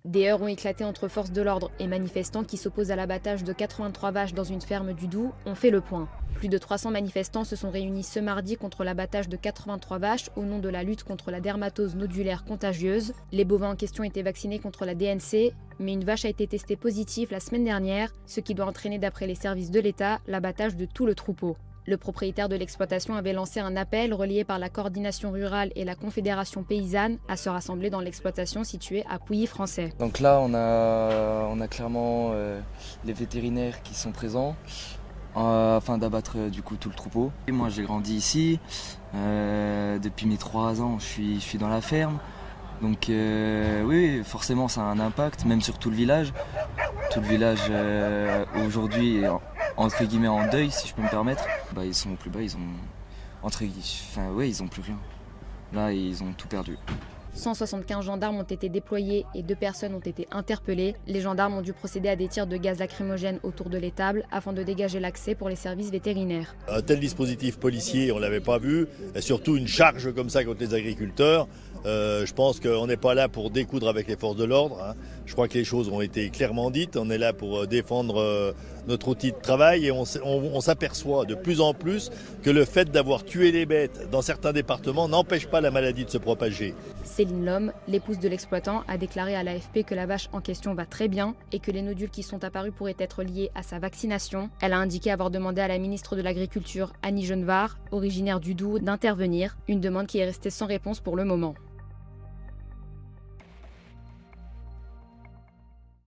Des heurts ont éclaté entre forces de l'ordre et manifestants qui s'opposent à l'abattage de 83 vaches dans une ferme du Doubs ont fait le point. Plus de 300 manifestants se sont réunis ce mardi contre l'abattage de 83 vaches au nom de la lutte contre la dermatose nodulaire contagieuse. Les bovins en question étaient vaccinés contre la DNC, mais une vache a été testée positive la semaine dernière, ce qui doit entraîner d'après les services de l'État l'abattage de tout le troupeau. Le propriétaire de l'exploitation avait lancé un appel relayé par la coordination rurale et la confédération paysanne à se rassembler dans l'exploitation située à Pouilly-Français. Donc là, on a clairement les vétérinaires qui sont présents afin d'abattre du coup tout le troupeau. Et moi, j'ai grandi ici. Depuis mes 3 ans, je suis dans la ferme. Donc oui, forcément, ça a un impact, même sur tout le village. Tout le village aujourd'hui est entre guillemets en deuil, si je peux me permettre. Ils sont au plus bas, ils ont plus rien. Là, ils ont tout perdu. 175 gendarmes ont été déployés et 2 personnes ont été interpellées. Les gendarmes ont dû procéder à des tirs de gaz lacrymogène autour de l'étable afin de dégager l'accès pour les services vétérinaires. Un tel dispositif policier, on ne l'avait pas vu, et surtout une charge comme ça contre les agriculteurs. Je pense qu'on n'est pas là pour découdre avec les forces de l'ordre. Je crois que les choses ont été clairement dites. On est là pour défendre notre outil de travail et on s'aperçoit de plus en plus que le fait d'avoir tué les bêtes dans certains départements n'empêche pas la maladie de se propager. Céline Lhomme, l'épouse de l'exploitant, a déclaré à l'AFP que la vache en question va très bien et que les nodules qui sont apparus pourraient être liés à sa vaccination. Elle a indiqué avoir demandé à la ministre de l'Agriculture, Annie Genevard, originaire du Doubs, d'intervenir, une demande qui est restée sans réponse pour le moment.